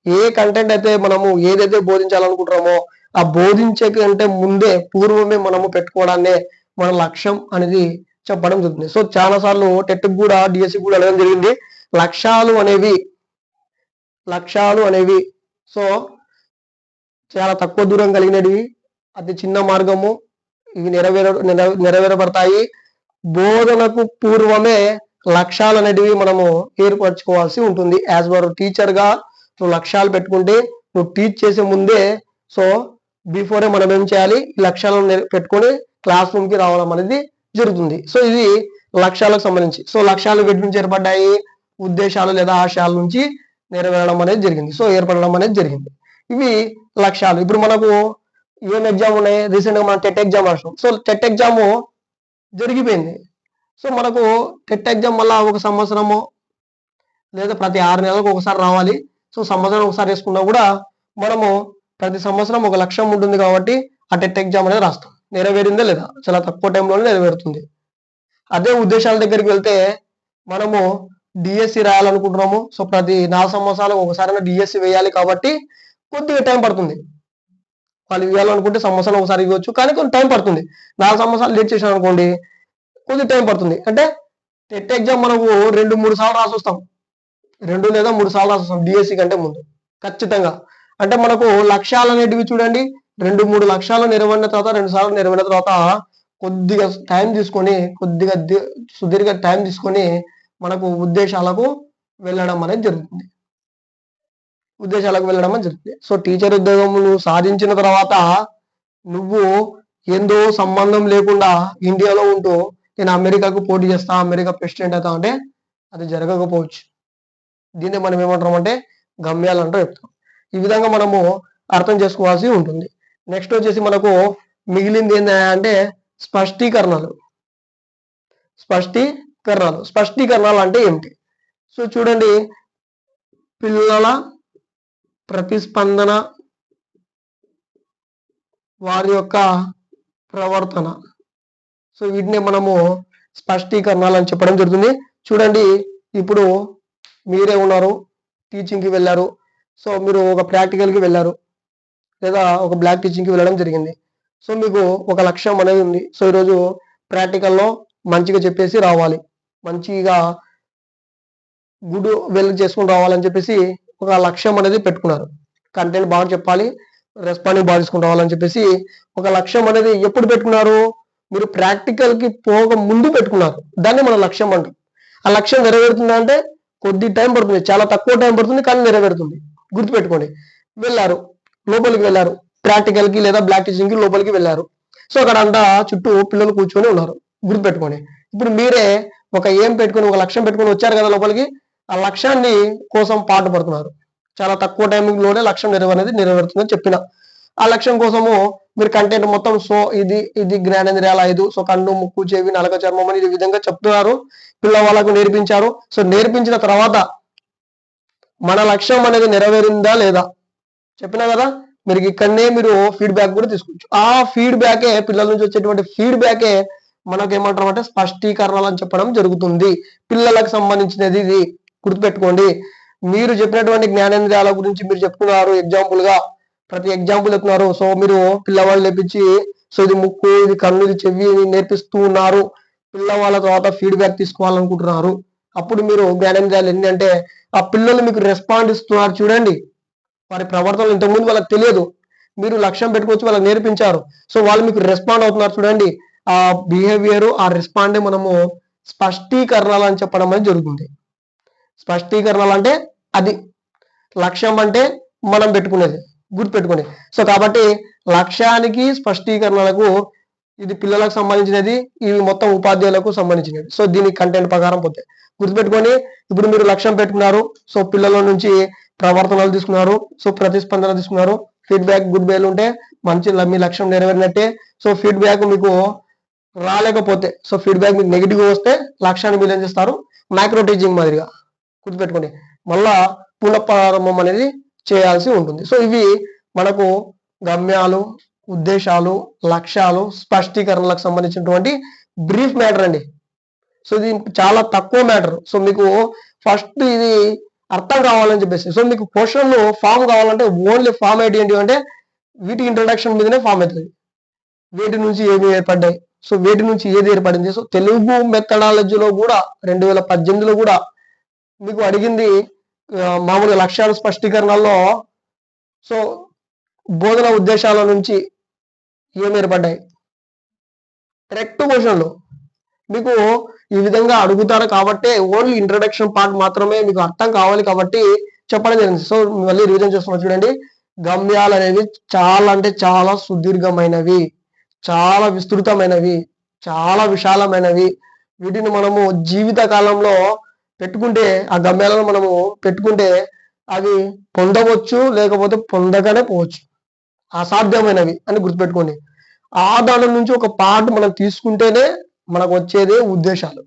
ఏ కంటెంట్ అయితే మనము ఏదైతే బోధించాలనుకుంటున్నామో ఆ బోధించే కంటే ముందే పూర్వమే మనము పెట్టుకోవడాన్నే మన లక్ష్యం అనేది చెప్పడం జరుగుతుంది. సో చాలా సార్లు టెట్ కూడా డిఎస్సి కూడా అడగడం జరిగింది. లక్ష్యాలు అనేవి సో చాలా తక్కువ దూరం కలిగినవి, అతి చిన్న మార్గము, ఇవి నెరవేరబడతాయి. బోధనకు పూర్వమే లక్ష్యాలు అనేటివి మనము ఏర్పరచుకోవాల్సి ఉంటుంది. యాజ్ పర్ టీచర్ గా నువ్వు లక్ష్యాలు పెట్టుకుంటే నువ్వు టీచ్ చేసే ముందే సో బిఫోరే మనం ఏం చేయాలి, ఈ లక్ష్యాలను పెట్టుకొని క్లాస్ రూమ్ కి రావడం అనేది జరుగుతుంది. సో ఇది లక్ష్యాలకు సంబంధించి. సో లక్ష్యాలు వీటి నుంచి ఏర్పడ్డాయి, ఉద్దేశాలు లేదా ఆశయాల నుంచి నెరవేరడం అనేది జరిగింది. సో ఏర్పడడం అనేది జరిగింది. ఇవి లక్ష్యాలు. ఇప్పుడు మనకు ఏం ఎగ్జామ్ ఉన్నాయి, రీసెంట్ గా మనం టెట్ ఎగ్జామ్ రాసాం. సో టెట్ ఎగ్జామ్ జరిగిపోయింది. సో మనకు టెట్ ఎగ్జామ్ మళ్ళా ఒక సంవత్సరము లేదా ప్రతి 6 నెలలకు ఒకసారి రావాలి. సో సంవత్సరం ఒకసారి వేసుకున్నా కూడా మనము ప్రతి సంవత్సరం ఒక లక్ష్యం ఉంటుంది కాబట్టి ఆ టెట్ ఎగ్జామ్ అనేది రాస్తాం. నెరవేరిందా లేదా? చాలా తక్కువ టైంలోనే నెరవేరుతుంది. అదే ఉద్దేశాల దగ్గరికి వెళ్తే మనము డిఎస్సి రాయాలనుకుంటున్నాము. సో ప్రతి 4 సంవత్సరాలకు ఒకసారైనా డిఎస్సి వేయాలి కాబట్టి కొద్దిగా టైం పడుతుంది. వాళ్ళు ఇవ్వాలనుకుంటే సంవత్సరం ఒకసారి ఇవ్వచ్చు, కానీ కొంచెం టైం పడుతుంది. 4 సంవత్సరాలు లేట్ చేసాం అనుకోండి, కొద్దిగా టైం పడుతుంది. అంటే టెట్ ఎగ్జామ్ మనకు 2-3 సార్లు రాసొస్తాం. 2 లేదా 3 సార్లు రాసొస్తాం డిఎస్సి కంటే ముందు ఖచ్చితంగా. అంటే మనకు లక్ష్యాలు అనేటివి చూడండి, 2-3 లక్ష్యాలు నెరవేరిన తర్వాత 2 సార్లు నెరవేరిన తర్వాత కొద్దిగా టైం తీసుకొని, కొద్దిగా సుదీర్ఘ టైం తీసుకొని మనకు ఉద్దేశాలకు వెళ్ళడం అనేది జరుగుతుంది. సో టీచర్ ఉద్యోగం నువ్వు సాధించిన తర్వాత నువ్వు ఏందో సంబంధం లేకుండా ఇండియాలో ఉంటూ నేను అమెరికాకు పోటీ చేస్తా, అమెరికా ప్రెసిడెంట్ అవుతా అంటే అది జరగకపోవచ్చు. దీన్ని మనం ఏమంటాం అంటే గమ్యాలంటూ చెప్తాం. ఈ విధంగా మనము అర్థం చేసుకోవాల్సి ఉంటుంది. నెక్స్ట్ వచ్చేసి మనకు మిగిలింది ఏంటంటే స్పష్టీకరణలు. స్పష్టీకరణలు అంటే ఏమిటి? సో చూడండి, పిల్లల ప్రతిస్పందన, వారి యొక్క ప్రవర్తన, సో వీటిని మనము స్పష్టీకరణలు అని చెప్పడం జరుగుతుంది. చూడండి, ఇప్పుడు మీరే ఉన్నారు, టీచింగ్కి వెళ్ళారు. సో మీరు ఒక ప్రాక్టికల్కి వెళ్ళారు లేదా ఒక బ్లాక్ టీచింగ్కి వెళ్ళడం జరిగింది. సో మీకు ఒక లక్ష్యం అనేది ఉంది. సో ఈరోజు ప్రాక్టికల్లో మంచిగా చెప్పేసి రావాలి, మంచిగా గుడ్ వెల్ చేసుకుని రావాలని చెప్పేసి ఒక లక్ష్యం అనేది పెట్టుకున్నారు. కంటెంట్ బాగా చెప్పాలి, రెస్పాండింగ్ బాగా తీసుకుని రావాలని చెప్పేసి ఒక లక్ష్యం అనేది ఎప్పుడు పెట్టుకున్నారు? మీరు ప్రాక్టికల్కి పోక ముందు పెట్టుకున్నారు. దాన్ని మన లక్ష్యం అంటాం. ఆ లక్ష్యం నెరవేరుతుందా అంటే కొద్ది టైం పడుతుంది, చాలా తక్కువ టైం పడుతుంది, కానీ నెరవేరుతుంది. గుర్తుపెట్టుకోండి. వెళ్ళారు, లోపలికి వెళ్ళారు, ప్రాక్టికల్కి లేదా బ్లాక్ టీచింగ్కి లోపలికి వెళ్ళారు. సో అక్కడ అంతా చుట్టూ పిల్లలు కూర్చొని ఉన్నారు. గుర్తుపెట్టుకోండి. ఇప్పుడు మీరే ఒక ఏం పెట్టుకొని, ఒక లక్ష్యం పెట్టుకొని వచ్చారు కదా లోపలికి, ఆ లక్ష్యాన్ని కోసం పాటు పడుతున్నారు. చాలా తక్కువ టైంలోనే లక్ష్యం నెరవేరుతుందని చెప్పిన ఆ లక్ష్యం కోసము మీరు కంటెంట్ మొత్తం సో ఇది జ్ఞానేంద్రియాల 5, సో కన్ను, ముక్కు, చెవి, నలక, చర్మం అని ఈ విధంగా చెప్తున్నారు. పిల్లవాళ్ళకు నేర్పించారు. సో నేర్పించిన తర్వాత మన లక్ష్యం అనేది నెరవేరిందా లేదా చెప్పినా కదా, మీరు ఇక్కడనే మీరు ఫీడ్బ్యాక్ కూడా తీసుకోవచ్చు. ఆ ఫీడ్బ్యాకే, పిల్లల నుంచి వచ్చేటువంటి ఫీడ్బ్యాకే మనకు ఏమంటారు అంటే స్పష్టీకరణలు అని చెప్పడం జరుగుతుంది. పిల్లలకు సంబంధించినది ఇది. గుర్తుపెట్టుకోండి. మీరు చెప్పినటువంటి జ్ఞానేంద్రియాల గురించి మీరు చెప్తున్నారు, ఎగ్జాంపుల్ గా ప్రతి ఎగ్జాంపుల్ చెప్తున్నారు. సో మీరు పిల్లవాళ్ళు నేర్పించి, సో ఇది ముక్కు, ఇది కన్ను, ఇది చెవి నేర్పిస్తూ ఉన్నారు. పిల్లవాళ్ళ తర్వాత ఫీడ్బ్యాక్ తీసుకోవాలనుకుంటున్నారు. అప్పుడు మీరు జ్ఞానేంద్రియాలు ఎన్ని అంటే ఆ పిల్లలు మీకు రెస్పాండ్ ఇస్తున్నారు. చూడండి, వారి ప్రవర్తనలు ఇంతకుముందు వాళ్ళకి తెలియదు, మీరు లక్ష్యం పెట్టుకోవచ్చు, వాళ్ళకి నేర్పించారు. సో వాళ్ళు మీకు రెస్పాండ్ అవుతున్నారు. చూడండి, ఆ బిహేవియర్, ఆ రెస్పాండ్ మనము స్పష్టీకరణలు అని చెప్పడం అనేది జరుగుతుంది. స్పష్టీకరణలు అంటే అది, లక్ష్యం అంటే మనం పెట్టుకునేది. గుర్తుపెట్టుకుని. సో కాబట్టి లక్ష్యానికి, స్పష్టీకరణలకు ఇది పిల్లలకు సంబంధించినది, ఇవి మొత్తం ఉపాధ్యాయులకు సంబంధించినది. సో దీని కంటెంట్ ప్రకారం పోతే గుర్తుపెట్టుకొని. ఇప్పుడు మీరు లక్ష్యం పెట్టుకున్నారు. సో పిల్లల నుంచి ప్రవర్తనలు తీసుకున్నారు, సో ప్రతిస్పందన తీసుకున్నారు, ఫీడ్బ్యాక్ గుడ్ వేలు ఉంటే మంచి మీ లక్ష్యం నెరవేరినట్టే. సో ఫీడ్బ్యాక్ మీకు రాలేకపోతే, సో ఫీడ్బ్యాక్ మీకు నెగిటివ్ వస్తే లక్ష్యాన్ని మీరు ఏం చేస్తారు? మైక్రో టీచింగ్ మాదిరిగా గుర్తుపెట్టుకోండి, మళ్ళా పునఃప్రారంభం అనేది చేయాల్సి ఉంటుంది. సో ఇవి మనకు గమ్యాలు, ఉద్దేశాలు, లక్ష్యాలు, స్పష్టీకరణలకు సంబంధించినటువంటి బ్రీఫ్ మ్యాటర్ అండి. సో ఇది చాలా తక్కువ మ్యాటర్. సో మీకు ఫస్ట్ ఇది అర్థం కావాలని చెప్పేసి, సో మీకు క్వశ్చన్ ఫామ్ కావాలంటే ఓన్లీ ఫామ్ ఏంటి అంటే వీటి ఇంట్రడక్షన్ మీదనే ఫామ్ అవుతుంది. వేటి నుంచి ఏమి ఏర్పడ్డాయి, సో వేటి నుంచి ఏది ఏర్పడింది. సో తెలుగు మెథడాలజీలో కూడా 2018లో కూడా మీకు అడిగింది మామూలుగా లక్ష్యాల స్పష్టీకరణలో, సో బోధన ఉద్దేశాల నుంచి ఏమి ఏర్పడ్డాయి, కరెక్ట్ క్వశ్చన్లు మీకు ఈ విధంగా అడుగుతారు. కాబట్టి ఓన్లీ ఇంట్రడక్షన్ పార్ట్ మాత్రమే మీకు అర్థం కావాలి కాబట్టి చెప్పడం జరిగింది. సో మళ్ళీ రివిజన్ చేస్తున్నా చూడండి. గమ్యాలు అనేవి చాలా అంటే చాలా సుదీర్ఘమైనవి, చాలా విస్తృతమైనవి, చాలా విశాలమైనవి. వీటిని మనము జీవిత కాలంలో పెట్టుకుంటే, ఆ గమ్యాలను మనము పెట్టుకుంటే అవి పొందవచ్చు, లేకపోతే పొందగానే పోవచ్చు. అసాధ్యమైనవి అని గుర్తుపెట్టుకోండి. ఆ దాని నుంచి ఒక పార్ట్ మనం తీసుకుంటేనే మనకు వచ్చేదే ఉద్దేశాలు.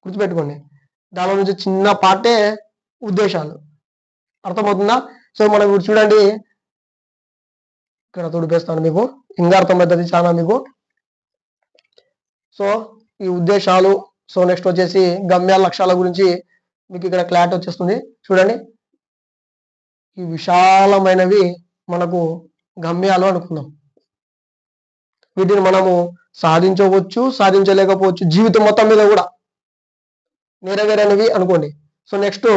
గుర్తుపెట్టుకోండి, దాని నుంచి చిన్న పార్టే ఉద్దేశాలు. అర్థమవుతుందా? సో మనం ఇప్పుడు చూడండి, ఇక్కడ తుడిపేస్తాను మీకు, ఇంకా అర్థమవుతుంది చాలా మీకు. సో ఈ ఉద్దేశాలు, సో నెక్స్ట్ వచ్చేసి గమ్యాల లక్ష్యాల గురించి మీకు ఇక్కడ క్లారిటీ వచ్చేస్తుంది. చూడండి, ఈ విశాలమైనవి మనకు గమ్యాలు అనుకుందాం. వీటిని మనము సాధించవచ్చు, సాధించలేకపోవచ్చు, జీవితం మొత్తం మీద కూడా నెరవేరనివి అనుకోండి. సో నెక్స్ట్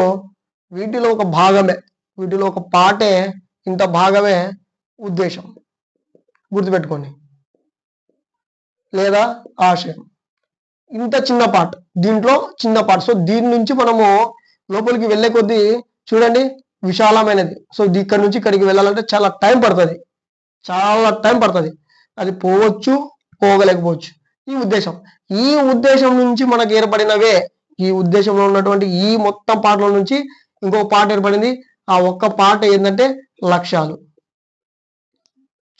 వీటిలో ఒక భాగమే, వీటిలో ఒక పాటే, ఇంత భాగమే ఉద్దేశం, గుర్తుపెట్టుకోండి, లేదా ఆశయం. ఇంత చిన్న పార్ట్, దీంట్లో చిన్న పార్ట్. సో దీని నుంచి మనము లోపలికి వెళ్ళే కొద్దీ చూడండి విశాలమైనది. సో ఇక్కడ నుంచి ఇక్కడికి వెళ్ళాలంటే చాలా టైం పడుతుంది, చాలా టైం పడుతుంది. అది పోవచ్చు, పోగలేకపోవచ్చు. ఈ ఉద్దేశం నుంచి మనకు ఏర్పడినవే, ఈ ఉద్దేశంలో ఉన్నటువంటి ఈ మొత్తం పాటల నుంచి ఇంకో పాట ఏర్పడింది. ఆ ఒక్క పాట ఏంటంటే లక్ష్యాలు.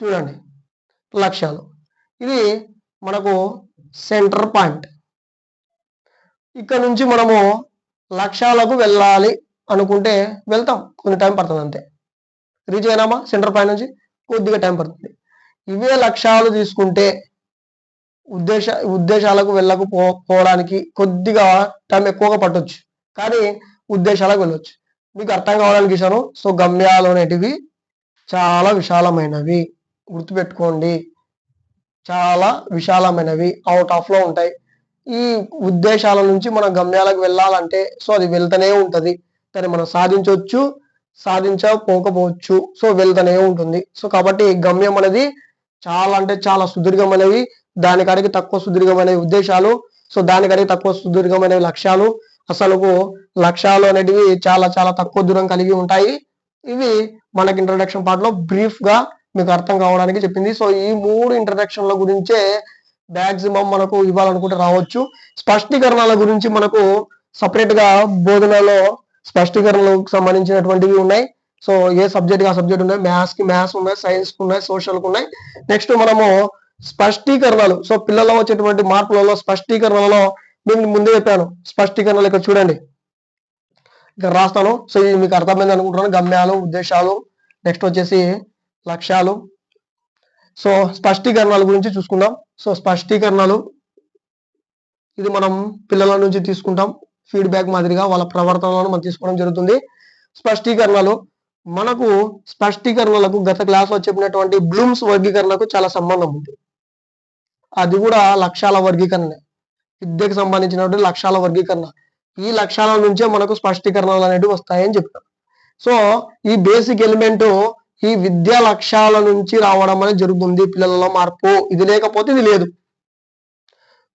చూడండి, లక్ష్యాలు ఇది మనకు సెంటర్ పాయింట్. ఇక్కడ నుంచి మనము లక్ష్యాలకు వెళ్ళాలి అనుకుంటే వెళ్తాం, కొంచెం టైం పడుతుంది అంతే. రీచ్ అయినామా సెంటర్ పాయింట్ నుంచి కొద్దిగా టైం పడుతుంది. ఇవే లక్ష్యాలు తీసుకుంటే ఉద్దేశాలకు వెళ్ళకపోవడానికి కొద్దిగా టైం ఎక్కువగా పట్టొచ్చు, కానీ ఉద్దేశాలకు వెళ్ళొచ్చు. మీకు అర్థం కావడానికి ఇచ్చాను. సో గమ్యాలు అనేటివి చాలా విశాలమైనవి, గుర్తుపెట్టుకోండి, చాలా విశాలమైనవి, అవుట్ ఆఫ్ లో ఉంటాయి. ఈ ఉద్దేశాల నుంచి మనం గమ్యాలకు వెళ్ళాలంటే సో అది వెళ్తూనే ఉంటది. దాన్ని మనం సాధించవచ్చు, సాధించకపోవచ్చు, సో వెళ్తూనే ఉంటుంది. సో కాబట్టి గమ్యం అనేది చాలా అంటే చాలా సుదీర్ఘమైనవి, దానికాడికి తక్కువ సుదీర్ఘమైనవి ఉద్దేశాలు, సో దానికాడికి తక్కువ సుదీర్ఘమైనవి లక్ష్యాలు. అసలు లక్ష్యాలు అనేటివి చాలా చాలా తక్కువ దూరం కలిగి ఉంటాయి. ఇవి మనకి ఇంట్రడక్షన్ పార్ట్ లో బ్రీఫ్ గా మీకు అర్థం కావడానికి చెప్పింది. సో ఈ 3 ఇంట్రడక్షన్ల గురించే మ్యాక్సిమం మనకు ఇవ్వాలనుకుంటే రావచ్చు. స్పష్టీకరణల గురించి మనకు సపరేట్ గా బోధనలో స్పష్టీకరణలకు సంబంధించినటువంటివి ఉన్నాయి. సో ఏ సబ్జెక్ట్ ఆ సబ్జెక్ట్ ఉన్నాయి, మ్యాథ్స్ కి మ్యాథ్స్ ఉన్నాయి, సైన్స్ కు ఉన్నాయి, సోషల్ కు ఉన్నాయి. నెక్స్ట్ మనము స్పష్టీకరణలు, సో పిల్లల్లో వచ్చేటువంటి మార్పులలో స్పష్టీకరణలలో నేను ముందే చెప్పాను. స్పష్టీకరణలు ఇక్కడ చూడండి, ఇక్కడ రాస్తాను. సో ఇది మీకు అర్థమైంది అనుకుంటున్నాను. గమ్యాలు, ఉద్దేశాలు, నెక్స్ట్ వచ్చేసి లక్ష్యాలు. సో స్పష్టీకరణల గురించి చూసుకుందాం. సో స్పష్టీకరణలు ఇది మనం పిల్లల నుంచి తీసుకుంటాం, ఫీడ్బ్యాక్ మాదిరిగా వాళ్ళ ప్రవర్తనలను మనం తీసుకోవడం జరుగుతుంది. స్పష్టీకరణలు మనకు స్పష్టీకరణలకు గత క్లాస్లో చెప్పినటువంటి బ్లూమ్స్ వర్గీకరణకు చాలా సంబంధం ఉంది. అది కూడా లక్ష్యాల వర్గీకరణ, విద్యకు సంబంధించినటువంటి లక్ష్యాల వర్గీకరణ. ఈ లక్ష్యాల నుంచే మనకు స్పష్టీకరణలు అనేవి వస్తాయని చెప్పారు. సో ఈ బేసిక్ ఎలిమెంట్ ఈ విద్యా లక్ష్యాల నుంచి రావడం అనేది జరుగుతుంది. పిల్లలలో మార్పు, ఇది లేకపోతే ఇది లేదు.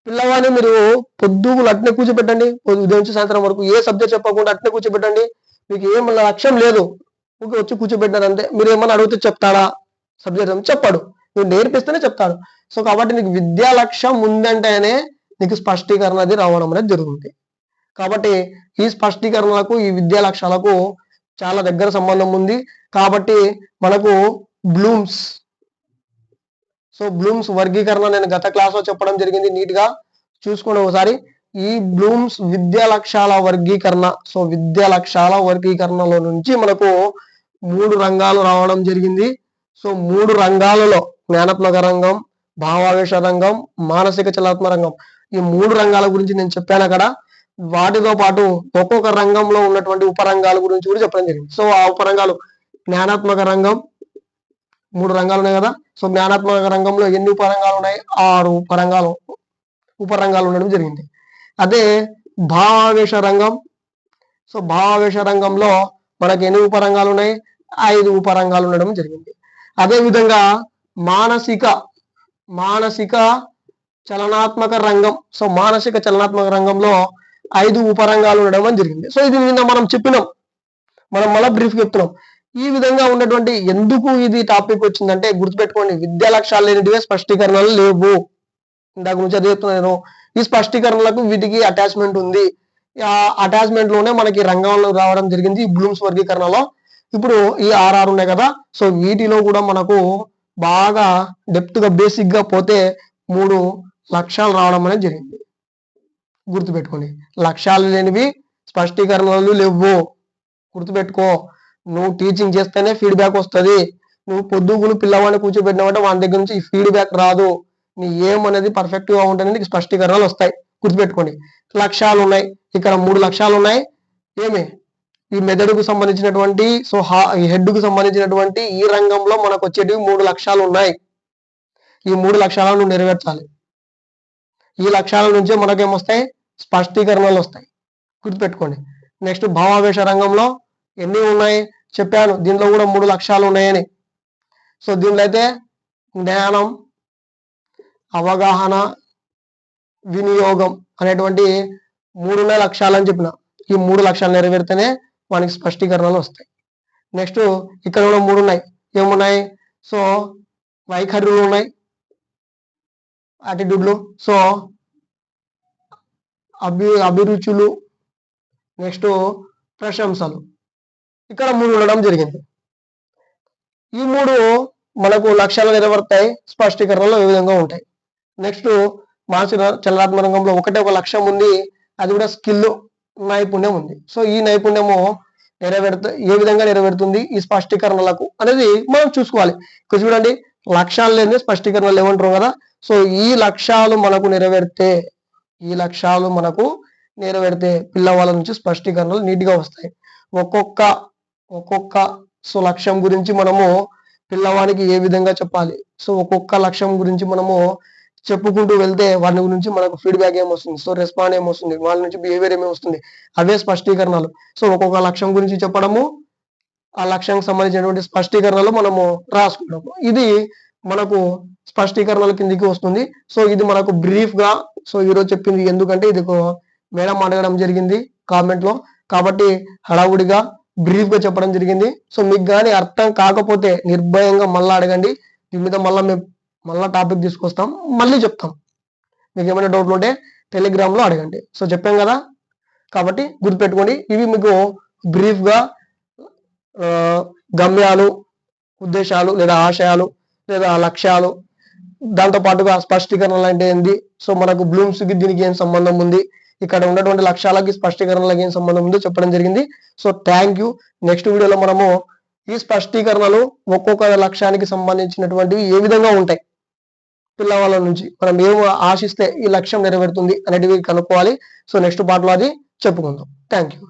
పిల్లవాడిని మీరు పొద్దుగులు అట్నే కూర్చోబెట్టండి, ఉదయం నుంచి సాయంత్రం వరకు ఏ సబ్జెక్ట్ చెప్పకుండా అట్నే కూర్చోబెట్టండి. మీకు ఏం లక్ష్యం లేదు, ఊరికి వచ్చి కూర్చోబెట్టారు అంతే. మీరు ఏమన్నా అడిగితే చెప్తాడా సబ్జెక్ట్? చెప్పాడు, మీరు నేర్పిస్తేనే చెప్తాడు. సో కాబట్టి నీకు విద్యా లక్ష్యం ఉందంటేనే నీకు స్పష్టీకరణ అది రావడం అనేది జరుగుతుంది. కాబట్టి ఈ స్పష్టీకరణలకు ఈ విద్యా లక్ష్యాలకు చాలా దగ్గర సంబంధం ఉంది. కాబట్టి మనకు బ్లూమ్స్, సో బ్లూమ్స్ వర్గీకరణ నేను గత క్లాస్లో చెప్పడం జరిగింది, నీట్ గా చూసుకోండి ఒకసారి. ఈ బ్లూమ్స్ విద్యా లక్ష్యాల వర్గీకరణ, సో విద్యా లక్ష్యాల వర్గీకరణలో నుంచి మనకు 3 రంగాలు రావడం జరిగింది. సో 3 రంగాలలో జ్ఞానాత్మక రంగం, భావావేశ రంగం, మానసిక చలనాత్మక రంగం, ఈ 3 రంగాల గురించి నేను చెప్పాను అక్కడ. వాటితో పాటు ఒక్కొక్క రంగంలో ఉన్నటువంటి ఉపరంగాల గురించి కూడా చెప్పడం జరిగింది. సో ఆ ఉపరంగాలు జ్ఞానాత్మక రంగం, 3 రంగాలు ఉన్నాయి కదా. సో జ్ఞానాత్మక రంగంలో ఎన్ని ఉపరంగాలు ఉన్నాయి? 6 ఉపరంగాలు ఉండడం జరిగింది. అదే భావావేశ రంగం, సో భావావేశ రంగంలో మనకి ఎన్ని ఉపరంగాలు ఉన్నాయి? 5 ఉపరంగాలు ఉండడం జరిగింది. అదే విధంగా మానసిక చలనాత్మక రంగం, సో మానసిక చలనాత్మక రంగంలో 5 ఉపరంగాలు ఉండడం జరిగింది. సో ఇది నిన్న మనం చెప్పినాం, మనం మళ్ళీ బ్రీఫ్ చెప్తున్నాం. ఈ విధంగా ఉన్నటువంటి ఎందుకు ఇది టాపిక్ వచ్చిందంటే గుర్తుపెట్టుకోండి, విద్యా లక్ష్యాలు లేనిటివే స్పష్టీకరణలు లేవు. ఇందాక నుంచి అది చెప్తున్నాను. ఈ స్పష్టీకరణలకు వీటికి అటాచ్మెంట్ ఉంది. ఆ అటాచ్మెంట్ లోనే మనకి రంగంలో రావడం జరిగింది ఈ బ్లూమ్స్ వర్గీకరణలో. ఇప్పుడు ఈ 6 ఉన్నాయి కదా. సో వీటిలో కూడా మనకు బాగా డెప్త్ గా బేసిక్ గా పోతే 3 లక్ష్యాలు రావడం అనేది జరిగింది. గుర్తుపెట్టుకోండి, లక్ష్యాలు లేనివి స్పష్టీకరణలు లేవు. గుర్తుపెట్టుకో, నువ్వు టీచింగ్ చేస్తేనే ఫీడ్బ్యాక్ వస్తుంది. నువ్వు పొద్దుగులు పిల్లవాడిని కూర్చోబెట్టినావంటే వాని దగ్గర నుంచి ఈ ఫీడ్బ్యాక్ రాదు. నీ ఏం అనేది పర్ఫెక్ట్ గా ఉంటేనే నీకు స్పష్టీకరణలు వస్తాయి. గుర్తుపెట్టుకోండి. లక్ష్యాలు ఉన్నాయి, ఇక్కడ 3 లక్ష్యాలు ఉన్నాయి. ఏమి ఈ మెదడుకు సంబంధించినటువంటి ఈ హెడ్ కు సంబంధించినటువంటి ఈ రంగంలో మనకు వచ్చేటివి 3 లక్ష్యాలు ఉన్నాయి. ఈ 3 లక్ష్యాలను నువ్వు నెరవేర్చాలి. ఈ లక్ష్యాల నుంచే మనకేమొస్తాయి? స్పష్టీకరణలు వస్తాయి. గుర్తుపెట్టుకోండి. నెక్స్ట్ భావావేశ రంగంలో ఎన్ని ఉన్నాయి చెప్పాను, దీంట్లో కూడా 3 లక్ష్యాలు ఉన్నాయని. సో దీంట్లో అయితే జ్ఞానం, అవగాహన, వినియోగం అనేటువంటి 3 లక్ష్యాలు అని చెప్పిన. ఈ 3 లక్ష్యాలు నెరవేరితేనే మనకి స్పష్టీకరణలు వస్తాయి. నెక్స్ట్ ఇక్కడ కూడా 3 ఉన్నాయి. ఏమున్నాయి? సో వైఖరులు ఉన్నాయి, యాటిట్యూడ్లు, సో అభిరుచులు, నెక్స్ట్ ప్రశంసలు, ఇక్కడ 3 ఉండడం జరిగింది. ఈ 3 మనకు లక్ష్యాలు నెరవేరుతాయి, స్పష్టీకరణలు ఏ విధంగా ఉంటాయి. నెక్స్ట్ మానసిక చలనాత్మక రంగంలో ఒకటే ఒక లక్ష్యం ఉంది, అది కూడా స్కిల్, నైపుణ్యం ఉంది. సో ఈ నైపుణ్యము ఏ విధంగా నెరవేరుతుంది ఈ స్పష్టీకరణలకు అనేది మనం చూసుకోవాలి. ఇక్కడ చూడండి, లక్ష్యాలు లేని స్పష్టీకరణలు ఏమంటారు కదా. సో ఈ లక్ష్యాలు మనకు నెరవేరితే పిల్లవాళ్ళ నుంచి స్పష్టీకరణలు నీట్గా వస్తాయి. ఒక్కొక్క సో లక్ష్యం గురించి మనము పిల్లవాడికి ఏ విధంగా చెప్పాలి, సో ఒక్కొక్క లక్ష్యం గురించి మనము చెప్పుకుంటూ వెళ్తే వాటి గురించి మనకు ఫీడ్బ్యాక్ ఏమొస్తుంది, సో రెస్పాండ్ ఏమొస్తుంది, వాళ్ళ నుంచి బిహేవియర్ ఏమొస్తుంది, అవే స్పష్టీకరణలు. సో ఒక్కొక్క లక్ష్యం గురించి చెప్పడము, ఆ లక్ష్యానికి సంబంధించినటువంటి స్పష్టీకరణలు మనము రాసుకుంటాము. ఇది మనకు స్పష్టీకరణల కిందికి వస్తుంది. సో ఇది మనకు బ్రీఫ్ గా సో ఈరోజు చెప్పింది. ఎందుకంటే ఇది మేడం అడగడం జరిగింది కామెంట్ లో, కాబట్టి హడావుడిగా బ్రీఫ్ గా చెప్పడం జరిగింది. సో మీకు కానీ అర్థం కాకపోతే నిర్భయంగా మళ్ళీ అడగండి. దీని మీద మళ్ళా టాపిక్ తీసుకొస్తాం, మళ్ళీ చెప్తాం. మీకు ఏమైనా డౌట్లు ఉంటే టెలిగ్రామ్ లో అడగండి. సో చెప్పాం కదా, కాబట్టి గుర్తుపెట్టుకోండి. ఇవి మీకు బ్రీఫ్ గా గమ్యాలు, ఉద్దేశాలు లేదా ఆశయాలు లేదా లక్ష్యాలు, దాంతో పాటుగా స్పష్టీకరణలు అంటే ఏంది, సో మనకు బ్లూమ్స్ కి దీనికి ఏం సంబంధం ఉంది, ఇక్కడ ఉన్నటువంటి లక్ష్యాలకి స్పష్టీకరణలకి ఏం సంబంధం ఉందో చెప్పడం జరిగింది. So thank you. నెక్స్ట్ వీడియోలో మనము ఈ స్పష్టీకరణలు ఒక్కొక్క లక్ష్యానికి సంబంధించినటువంటివి ఏ విధంగా ఉంటాయి, పిల్లవాళ్ళ నుంచి మనం ఏం ఆశిస్తే ఈ లక్ష్యం నెరవేరుతుంది అనేటివి కనుక్కోవాలి. సో నెక్స్ట్ పార్ట్లో అది చెప్పుకుందాం. Thank you.